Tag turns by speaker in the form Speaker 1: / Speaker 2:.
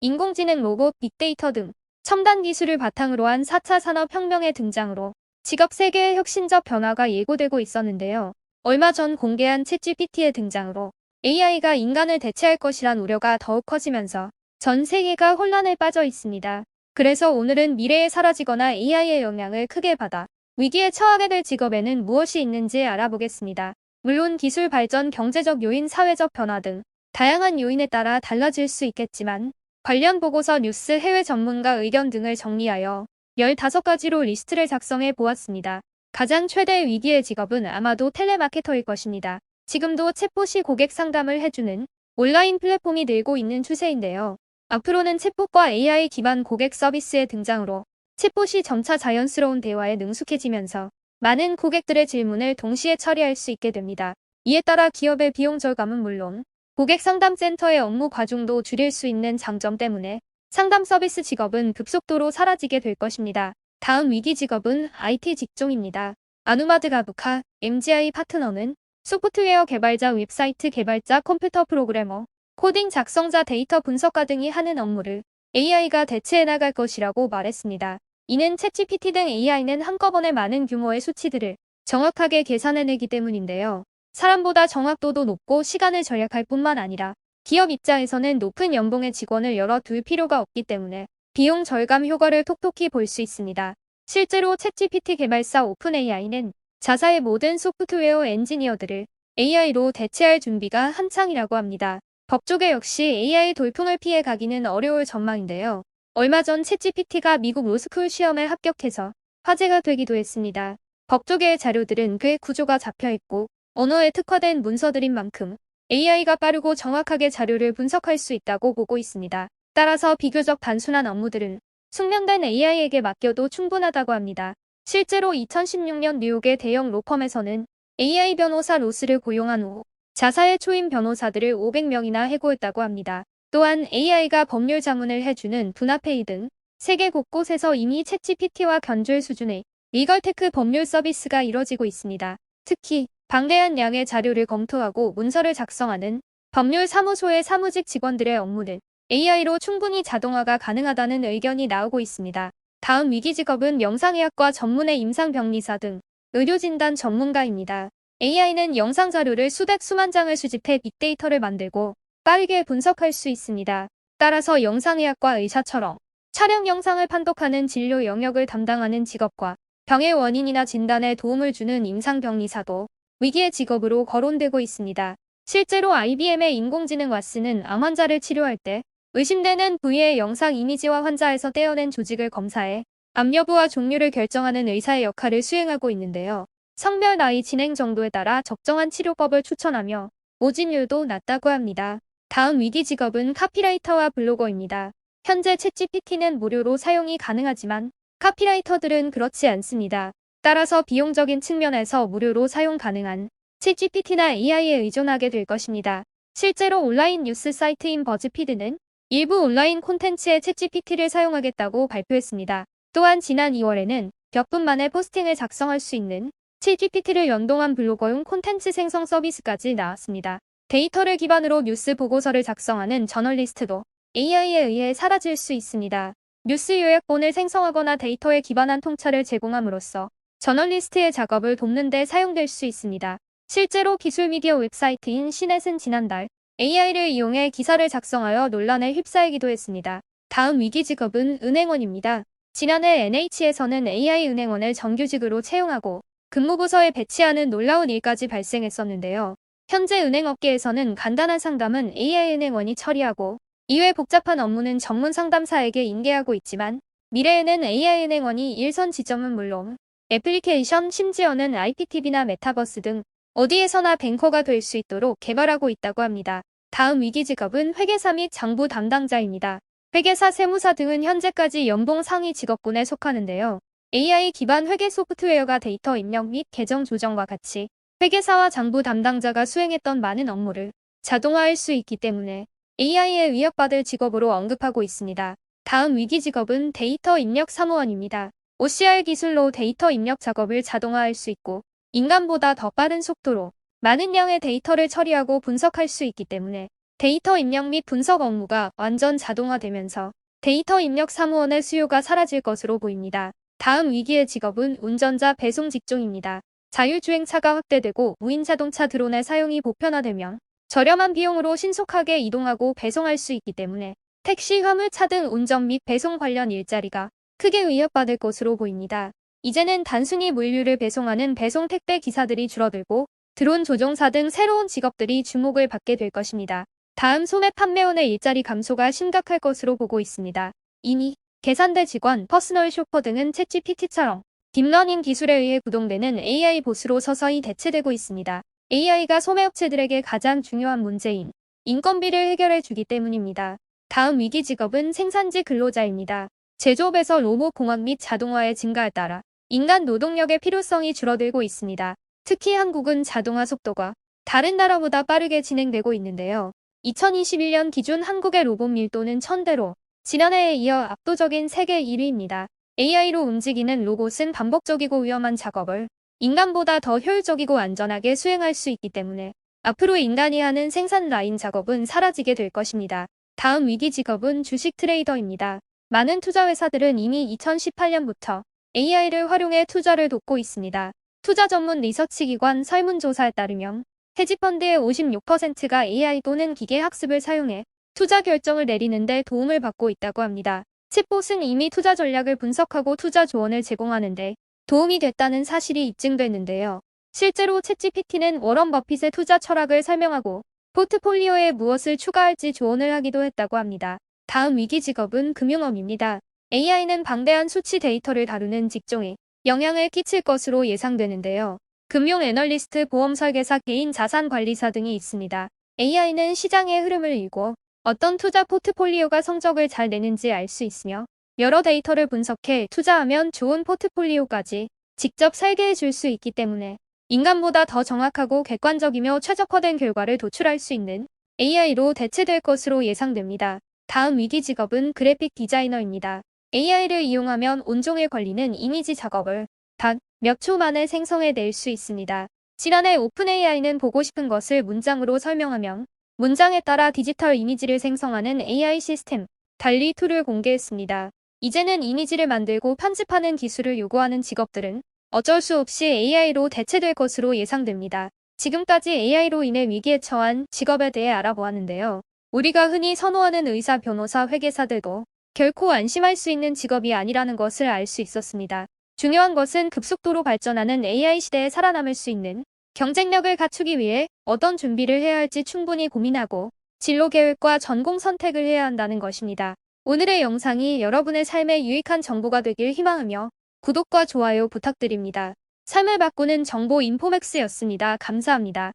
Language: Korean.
Speaker 1: 인공지능 로봇, 빅데이터 등 첨단 기술을 바탕으로 한 4차 산업혁명의 등장으로 직업 세계의 혁신적 변화가 예고되고 있었는데요. 얼마 전 공개한 챗GPT의 등장으로 AI가 인간을 대체할 것이란 우려가 더욱 커지면서 전 세계가 혼란에 빠져 있습니다. 그래서 오늘은 미래에 사라지거나 AI의 영향을 크게 받아 위기에 처하게 될 직업에는 무엇이 있는지 알아보겠습니다. 물론 기술 발전, 경제적 요인, 사회적 변화 등 다양한 요인에 따라 달라질 수 있겠지만 관련 보고서, 뉴스, 해외 전문가 의견 등을 정리하여 15가지로 리스트를 작성해 보았습니다. 가장 최대 위기의 직업은 아마도 텔레마케터일 것입니다. 지금도 챗봇이 고객 상담을 해주는 온라인 플랫폼이 늘고 있는 추세인데요. 앞으로는 챗봇과 AI 기반 고객 서비스의 등장으로 챗봇이 점차 자연스러운 대화에 능숙해지면서 많은 고객들의 질문을 동시에 처리할 수 있게 됩니다. 이에 따라 기업의 비용 절감은 물론 고객 상담센터의 업무 과중도 줄일 수 있는 장점 때문에 상담 서비스 직업은 급속도로 사라지게 될 것입니다. 다음 위기 직업은 IT 직종입니다. 아누마드 가부카, MGI 파트너는 소프트웨어 개발자, 웹사이트 개발자, 컴퓨터 프로그래머, 코딩 작성자, 데이터 분석가 등이 하는 업무를 AI가 대체해 나갈 것이라고 말했습니다. 이는 챗GPT 등 AI는 한꺼번에 많은 규모의 수치들을 정확하게 계산해내기 때문인데요. 사람보다 정확도도 높고 시간을 절약할 뿐만 아니라 기업 입장에서는 높은 연봉의 직원을 열어 둘 필요가 없기 때문에 비용 절감 효과를 톡톡히 볼 수 있습니다. 실제로 챗GPT 개발사 오픈AI는 자사의 모든 소프트웨어 엔지니어들을 AI로 대체할 준비가 한창이라고 합니다. 법조계 역시 AI 돌풍을 피해 가기는 어려울 전망인데요. 얼마 전 챗GPT가 미국 로스쿨 시험에 합격해서 화제가 되기도 했습니다. 법조계의 자료들은 꽤 구조가 잡혀있고 언어에 특화된 문서들인 만큼 AI가 빠르고 정확하게 자료를 분석할 수 있다고 보고 있습니다. 따라서 비교적 단순한 업무들은 숙련된 AI에게 맡겨도 충분하다고 합니다. 실제로 2016년 뉴욕의 대형 로펌에서는 AI 변호사 로스를 고용한 후 자사의 초임 변호사들을 500명이나 해고했다고 합니다. 또한 AI가 법률 자문을 해주는 분합회의 등 세계 곳곳에서 이미 챗GPT와 견줄 수준의 리걸테크 법률 서비스가 이뤄지고 있습니다. 특히 방대한 양의 자료를 검토하고 문서를 작성하는 법률사무소의 사무직 직원들의 업무는 AI로 충분히 자동화가 가능하다는 의견이 나오고 있습니다. 다음 위기 직업은 영상의학과 전문의 임상병리사 등 의료진단 전문가입니다. AI는 영상 자료를 수백 수만 장을 수집해 빅데이터를 만들고 빠르게 분석할 수 있습니다. 따라서 영상의학과 의사처럼 촬영 영상을 판독하는 진료 영역을 담당하는 직업과 병의 원인이나 진단에 도움을 주는 임상병리사도 위기의 직업으로 거론되고 있습니다. 실제로 IBM의 인공지능 와스는 암 환자를 치료할 때 의심되는 부위의 영상 이미지와 환자에서 떼어낸 조직을 검사해 암 여부와 종류를 결정하는 의사의 역할을 수행하고 있는데요. 성별, 나이, 진행 정도에 따라 적정한 치료법을 추천하며 모진율도 낮다고 합니다. 다음 위기 직업은 카피라이터와 블로거입니다. 현재 챗GPT는 무료로 사용이 가능하지만 카피라이터들은 그렇지 않습니다. 따라서 비용적인 측면에서 무료로 사용 가능한 챗GPT나 AI에 의존하게 될 것입니다. 실제로 온라인 뉴스 사이트인 버즈피드는 일부 온라인 콘텐츠에 챗GPT를 사용하겠다고 발표했습니다. 또한 지난 2월에는 몇 분 만에 포스팅을 작성할 수 있는 챗GPT를 연동한 블로거용 콘텐츠 생성 서비스까지 나왔습니다. 데이터를 기반으로 뉴스 보고서를 작성하는 저널리스트도 AI에 의해 사라질 수 있습니다. 뉴스 요약본을 생성하거나 데이터에 기반한 통찰을 제공함으로써 저널리스트의 작업을 돕는 데 사용될 수 있습니다. 실제로 기술 미디어 웹사이트인 시넷은 지난달 AI를 이용해 기사를 작성하여 논란에 휩싸이기도 했습니다. 다음 위기 직업은 은행원입니다. 지난해 NH에서는 AI 은행원을 정규직으로 채용하고 근무부서에 배치하는 놀라운 일까지 발생했었는데요. 현재 은행업계에서는 간단한 상담은 AI 은행원이 처리하고 이외 복잡한 업무는 전문 상담사에게 인계하고 있지만 미래에는 AI 은행원이 일선 지점은 물론 애플리케이션, 심지어는 IPTV나 메타버스 등 어디에서나 뱅커가 될 수 있도록 개발하고 있다고 합니다. 다음 위기 직업은 회계사 및 장부 담당자입니다. 회계사, 세무사 등은 현재까지 연봉 상위 직업군에 속하는데요. AI 기반 회계 소프트웨어가 데이터 입력 및 계정 조정과 같이 회계사와 장부 담당자가 수행했던 많은 업무를 자동화할 수 있기 때문에 AI에 위협받을 직업으로 언급하고 있습니다. 다음 위기 직업은 데이터 입력 사무원입니다. OCR 기술로 데이터 입력 작업을 자동화할 수 있고 인간보다 더 빠른 속도로 많은 양의 데이터를 처리하고 분석할 수 있기 때문에 데이터 입력 및 분석 업무가 완전 자동화되면서 데이터 입력 사무원의 수요가 사라질 것으로 보입니다. 다음 위기의 직업은 운전자 배송 직종입니다. 자율주행차가 확대되고 무인자동차 드론의 사용이 보편화되면 저렴한 비용으로 신속하게 이동하고 배송할 수 있기 때문에 택시, 화물차 등 운전 및 배송 관련 일자리가 크게 위협받을 것으로 보입니다. 이제는 단순히 물류를 배송하는 배송 택배 기사들이 줄어들고 드론 조종사 등 새로운 직업들이 주목을 받게 될 것입니다. 다음 소매 판매원의 일자리 감소가 심각할 것으로 보고 있습니다. 이미 계산대 직원, 퍼스널 쇼퍼 등은 챗GPT처럼 딥러닝 기술에 의해 구동되는 AI 보스로 서서히 대체되고 있습니다. AI가 소매업체들에게 가장 중요한 문제인 인건비를 해결해 주기 때문입니다. 다음 위기 직업은 생산지 근로자입니다. 제조업에서 로봇 공학 및 자동화의 증가에 따라 인간 노동력의 필요성이 줄어들고 있습니다. 특히 한국은 자동화 속도가 다른 나라보다 빠르게 진행되고 있는데요. 2021년 기준 한국의 로봇 밀도는 1000대로 지난해에 이어 압도적인 세계 1위입니다. AI로 움직이는 로봇은 반복적이고 위험한 작업을 인간보다 더 효율적이고 안전하게 수행할 수 있기 때문에 앞으로 인간이 하는 생산 라인 작업은 사라지게 될 것입니다. 다음 위기 직업은 주식 트레이더입니다. 많은 투자회사들은 이미 2018년부터 AI를 활용해 투자를 돕고 있습니다. 투자 전문 리서치 기관 설문조사에 따르면 헤지펀드의 56%가 AI 또는 기계 학습을 사용해 투자 결정을 내리는 데 도움을 받고 있다고 합니다. 챗봇은 이미 투자 전략을 분석하고 투자 조언을 제공하는 데 도움이 됐다는 사실이 입증됐는데요. 실제로 챗GPT는 워런 버핏의 투자 철학을 설명하고 포트폴리오에 무엇을 추가할지 조언을 하기도 했다고 합니다. 다음 위기 직업은 금융업입니다. AI는 방대한 수치 데이터를 다루는 직종에 영향을 끼칠 것으로 예상되는데요. 금융 애널리스트, 보험 설계사, 개인 자산 관리사 등이 있습니다. AI는 시장의 흐름을 읽고 어떤 투자 포트폴리오가 성적을 잘 내는지 알 수 있으며 여러 데이터를 분석해 투자하면 좋은 포트폴리오까지 직접 설계해 줄 수 있기 때문에 인간보다 더 정확하고 객관적이며 최적화된 결과를 도출할 수 있는 AI로 대체될 것으로 예상됩니다. 다음 위기 직업은 그래픽 디자이너입니다. AI를 이용하면 온종일 걸리는 이미지 작업을 단 몇 초 만에 생성해낼 수 있습니다. 지난해 오픈AI는 보고 싶은 것을 문장으로 설명하면 문장에 따라 디지털 이미지를 생성하는 AI 시스템 달리2를 공개했습니다. 이제는 이미지를 만들고 편집하는 기술을 요구하는 직업들은 어쩔 수 없이 AI로 대체될 것으로 예상됩니다. 지금까지 AI로 인해 위기에 처한 직업에 대해 알아보았는데요. 우리가 흔히 선호하는 의사, 변호사, 회계사들도 결코 안심할 수 있는 직업이 아니라는 것을 알 수 있었습니다. 중요한 것은 급속도로 발전하는 AI 시대에 살아남을 수 있는 경쟁력을 갖추기 위해 어떤 준비를 해야 할지 충분히 고민하고 진로 계획과 전공 선택을 해야 한다는 것입니다. 오늘의 영상이 여러분의 삶에 유익한 정보가 되길 희망하며 구독과 좋아요 부탁드립니다. 삶을 바꾸는 정보 인포맥스였습니다. 감사합니다.